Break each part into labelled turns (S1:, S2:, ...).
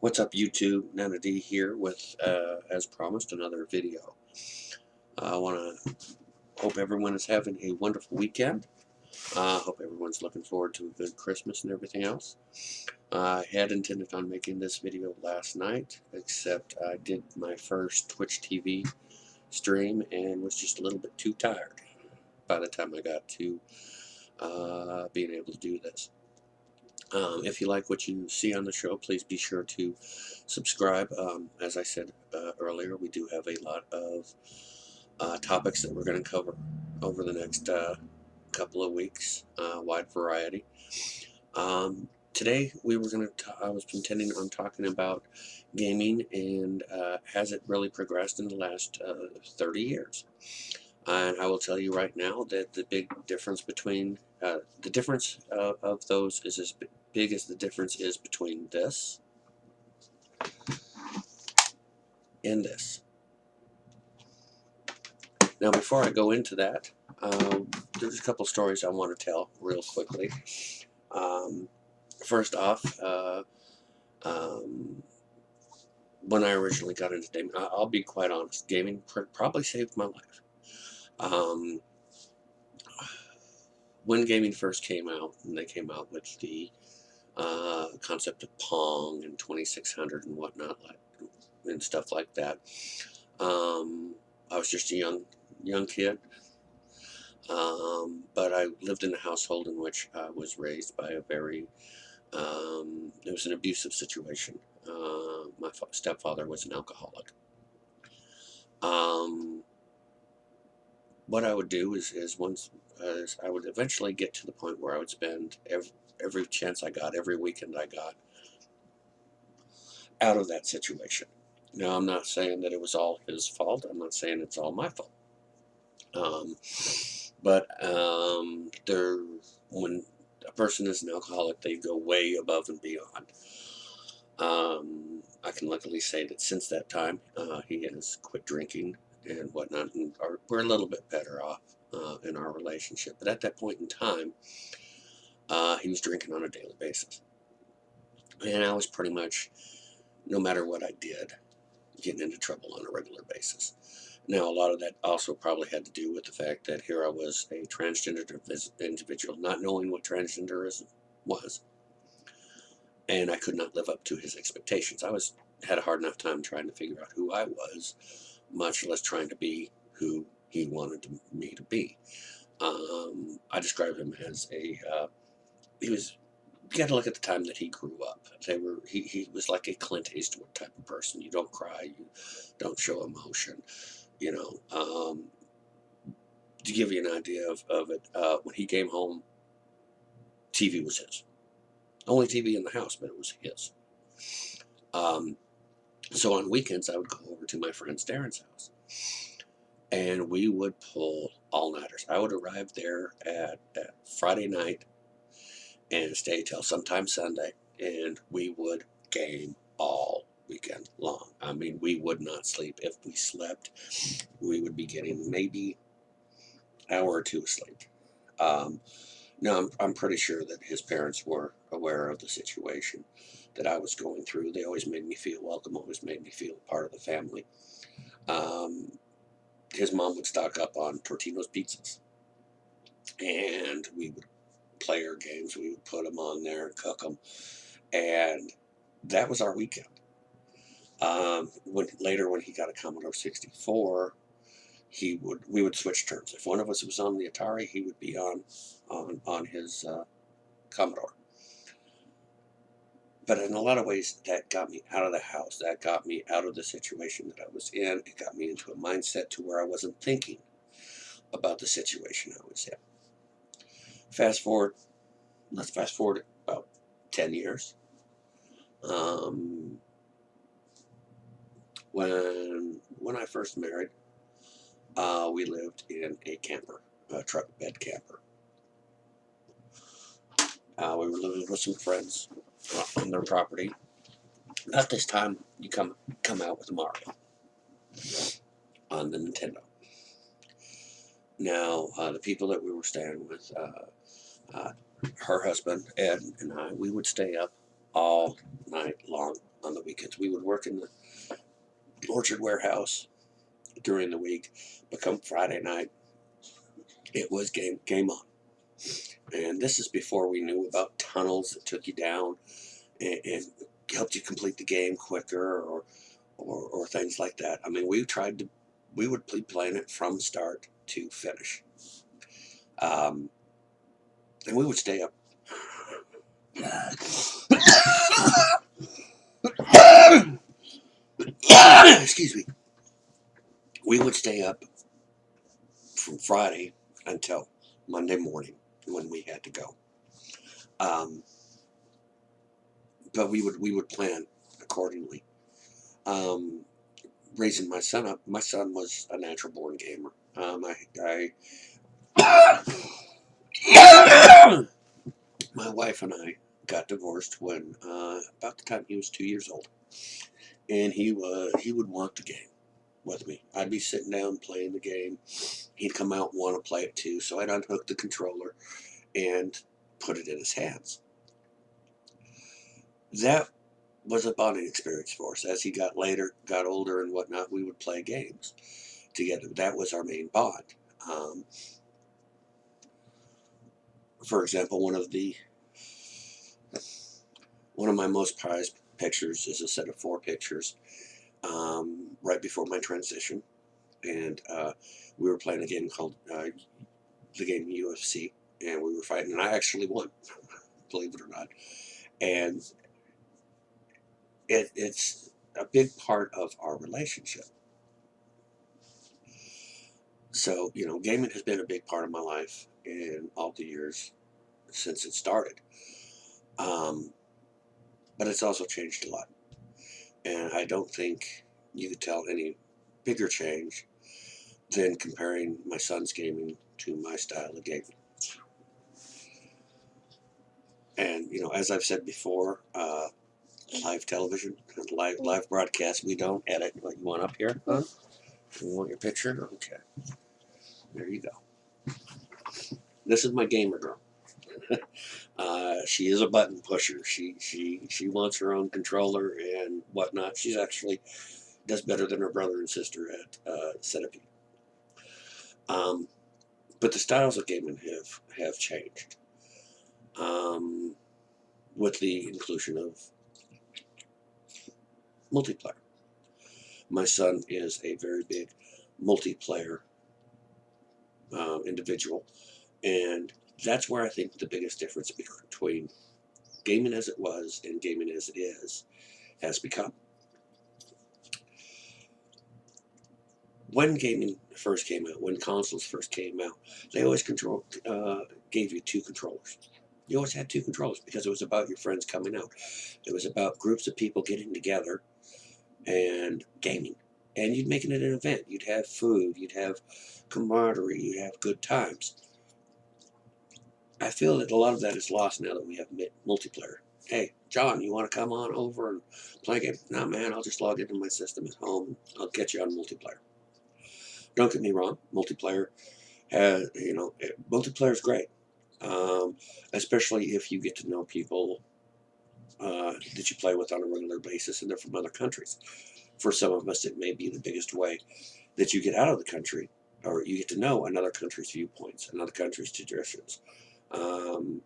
S1: What's up, YouTube? Nanna D here with, as promised, another video. I want to hope everyone is having a wonderful weekend. Hope everyone's looking forward to a good Christmas and everything else. I had intended on making this video last night, except I did my first Twitch TV stream and was just a little bit too tired by the time I got to being able to do this. If you like what you see on the show, please be sure to subscribe. As I said earlier, we do have a lot of topics that we're going to cover over the next couple of weeks, wide variety. Today we were going to. I was intending on talking about gaming and has it really progressed in the last 30 years. And I will tell you right now that the big difference between the difference of those is as big as the difference is between this and this. Now, before I go into that, there's a couple stories I want to tell real quickly. First off, when I originally got into gaming, I'll be quite honest, gaming probably saved my life. When gaming first came out, and they came out with the concept of Pong and 2600 and whatnot, and stuff like that. I was just a young kid, but I lived in a household in which I was raised by a very, it was an abusive situation. My stepfather was an alcoholic. What I would do is I would eventually get to the point where I would spend every chance I got, every weekend I got, out of that situation. Now, I'm not saying that it was all his fault. I'm not saying it's all my fault. When a person is an alcoholic, they go way above and beyond. I can luckily say that since that time, he has quit drinking and whatnot, and we're a little bit better off in our relationship. But at that point in time, he was drinking on a daily basis. And I was pretty much, no matter what I did, getting into trouble on a regular basis. Now, a lot of that also probably had to do with the fact that here I was, a transgender individual, not knowing what transgenderism was, and I could not live up to his expectations. I had a hard enough time trying to figure out who I was, much less trying to be who he wanted me to be. I describe him as he was. You got to look at the time that he grew up. He was like a Clint Eastwood type of person. You don't cry, you don't show emotion. To give you an idea of it, when he came home, TV was his. Only TV in the house, but it was his. So on weekends, I would go over to my friend Darren's house, and we would pull all-nighters. I would arrive there at Friday night and stay till sometime Sunday, and we would game all weekend long. I mean, we would not sleep. If we slept, we would be getting maybe an hour or two of sleep. Now, I'm pretty sure that his parents were aware of the situation that I was going through. They always made me feel welcome, always made me feel part of the family. His mom would stock up on Tortino's pizzas, and we would play our games. We would put them on there and cook them, and that was our weekend. When he got a Commodore 64, we would switch turns. If one of us was on the Atari, he would be on his Commodore. But in a lot of ways, that got me out of the house. That got me out of the situation that I was in. It got me into a mindset to where I wasn't thinking about the situation I was in. Let's fast forward about 10 years. When I first married, we lived in a camper, a truck bed camper. We were living with some friends on their property. About this time, you come out with Mario on the Nintendo. Now, the people that we were staying with, her husband, Ed, and I, we would stay up all night long on the weekends. We would work in the orchard warehouse during the week, but come Friday night, it was game on. And this is before we knew about tunnels that took you down and helped you complete the game quicker, or things like that. I mean, we would be playing it from start to finish. And we would stay up. Excuse me. We would stay up from Friday until Monday morning when we had to go. Um, but we would plan accordingly. Um, Raising my son up, my son was a natural born gamer. My wife and I got divorced when about the time he was 2 years old, and he would want the game with me. I'd be sitting down playing the game. He'd come out and want to play it too, so I'd unhook the controller and put it in his hands. That was a bonding experience for us. As he got older and whatnot, we would play games together. That was our main bond. Um, for example, one of my most prized pictures is a set of 4 pictures right before my transition, and we were playing a game called the game UFC, and we were fighting, and I actually won, believe it or not. And it's a big part of our relationship. So, gaming has been a big part of my life in all the years since it started. Um, but it's also changed a lot. And I don't think you could tell any bigger change than comparing my son's gaming to my style of gaming. And, as I've said before, live television, live broadcast, we don't edit. What you want up here, huh? You want your picture? Okay. There you go. This is my gamer girl. She is a button pusher. She wants her own controller and whatnot. She's actually does better than her brother and sister at Centipede. Um, but the styles of gaming have changed um, with the inclusion of multiplayer. My son is a very big multiplayer individual, and that's where I think the biggest difference between gaming as it was and gaming as it is has become. When gaming first came out, when consoles first came out, they always gave you 2 controllers. You always had 2 controllers because it was about your friends coming out. It was about groups of people getting together and gaming. And you'd make it an event. You'd have food, you'd have camaraderie, you'd have good times. I feel that a lot of that is lost now that we have multiplayer. Hey, John, you want to come on over and play a game? No, man, I'll just log into my system at home and I'll get you on multiplayer. Don't get me wrong, multiplayer multiplayer is great, especially if you get to know people that you play with on a regular basis and they're from other countries. For some of us, it may be the biggest way that you get out of the country, or you get to know another country's viewpoints, another country's traditions. Um,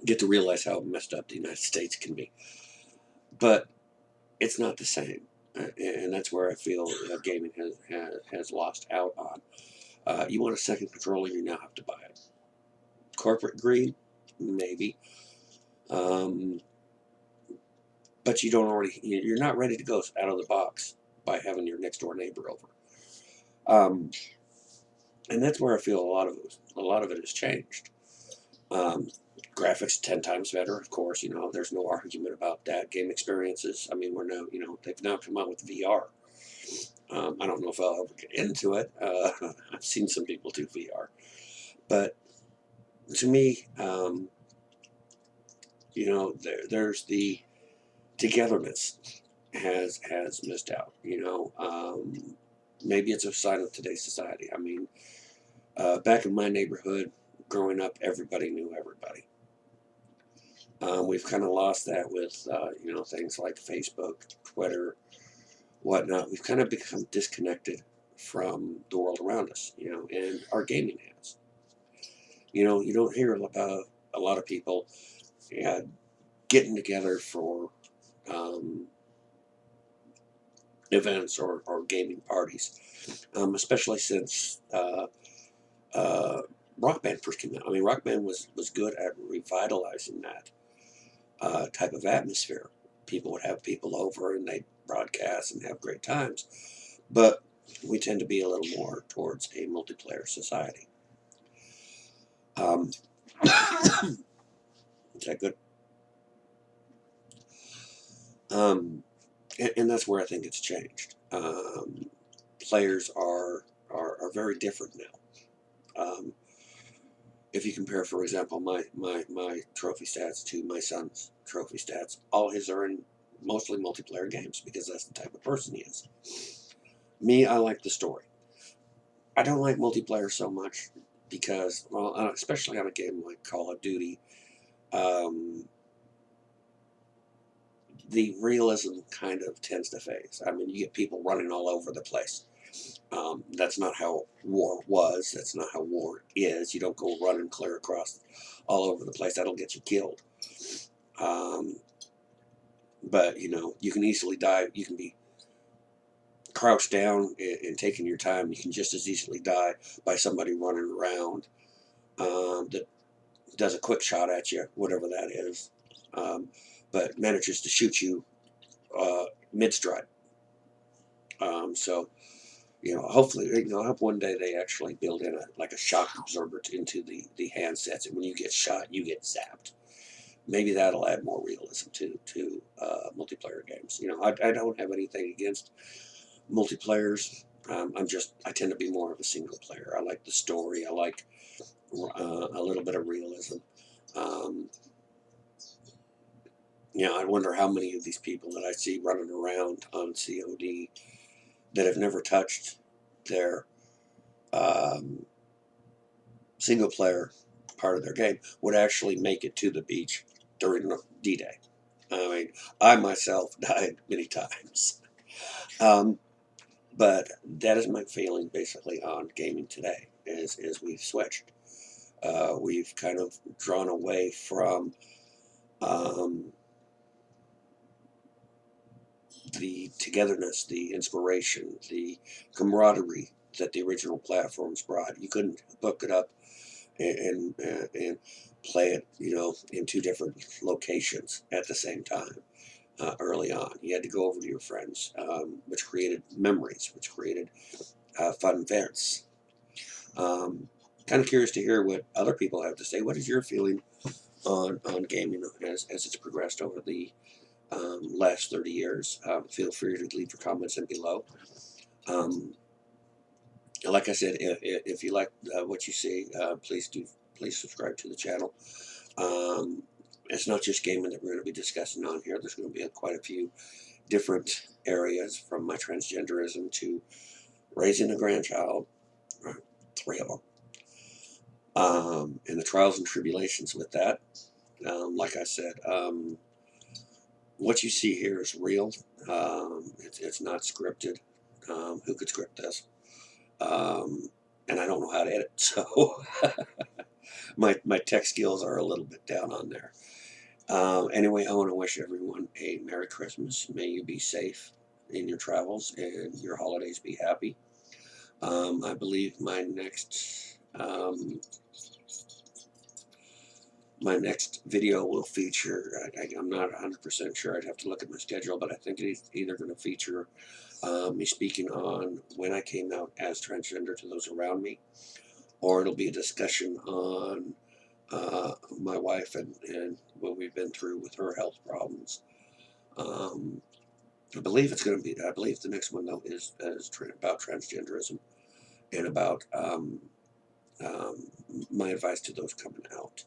S1: get to realize how messed up the United States can be. But it's not the same. And that's where I feel gaming has lost out on. You want a second controller, you now have to buy it. Corporate greed, maybe. Um, but you're not ready to go out of the box by having your next door neighbor over. Um, and that's where I feel a lot of it has changed. Um, Graphics 10 times better, of course. There's no argument about that. Game experiences. I mean, they've now come out with VR. I don't know if I'll ever get into it. I've seen some people do VR, but to me, there's the togetherness has missed out. Maybe it's a sign of today's society. I mean, back in my neighborhood, growing up, everybody knew everybody. We've kind of lost that with things like Facebook, Twitter, whatnot. We've kind of become disconnected from the world around us, and our gaming has. You don't hear about a lot of people getting together for um, events or gaming parties, especially since Rock Band first came out. I mean, Rock Band was good at revitalizing that type of atmosphere. People would have people over and they'd broadcast and have great times. But we tend to be a little more towards a multiplayer society. Is that good? And that's where I think it's changed. Players are very different now. If you compare, for example, my trophy stats to my son's trophy stats, all his are in mostly multiplayer games because that's the type of person he is. Me, I like the story. I don't like multiplayer so much because, well, especially on a game like Call of Duty, um, the realism kind of tends to phase. I mean, you get people running all over the place. That's not how war was. That's not how war is. You don't go running clear across all over the place. That'll get you killed. Um, but you can easily die. You can be crouched down and taking your time. You can just as easily die by somebody running around that does a quick shot at you, whatever that is, um, but manages to shoot you mid stride. So hopefully, I hope one day they actually build in like a shock absorber into the handsets, and when you get shot, you get zapped. Maybe that'll add more realism to multiplayer games. I don't have anything against multiplayers. I tend to be more of a single player. I like the story. I like a little bit of realism. Um, I wonder how many of these people that I see running around on COD that have never touched their um, single player part of their game would actually make it to the beach during D-Day. I mean, I myself died many times. Um, but that is my feeling basically on gaming today is we've switched. We've kind of drawn away from um, the togetherness, the inspiration, the camaraderie that the original platforms brought. You couldn't hook it up and play it, in two different locations at the same time early on. You had to go over to your friends, which created memories, which created fun events. Kind of curious to hear what other people have to say. What is your feeling on gaming as it's progressed over the last 30 years? Feel free to leave your comments in below. Like I said, if you like what you see, please subscribe to the channel. Um, it's not just gaming that we're going to be discussing on here. There's going to be quite a few different areas, from my transgenderism to raising a grandchild, three of them, and the trials and tribulations with that. Like I said, what you see here is real. It's not scripted. Who could script this? And I don't know how to edit, so my tech skills are a little bit down on there. Anyway, I want to wish everyone a Merry Christmas. May you be safe in your travels and your holidays be happy. I believe my next video will feature, I'm not 100% sure, I'd have to look at my schedule, but I think it's either going to feature me speaking on when I came out as transgender to those around me, or it'll be a discussion on my wife and what we've been through with her health problems. I believe the next one though is about transgenderism and about my advice to those coming out.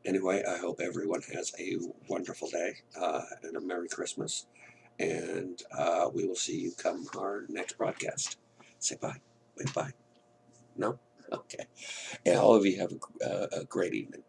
S1: Anyway, I hope everyone has a wonderful day and a Merry Christmas. And we will see you come our next broadcast. Say bye. Wait, bye. No? Okay. And all of you have a great evening.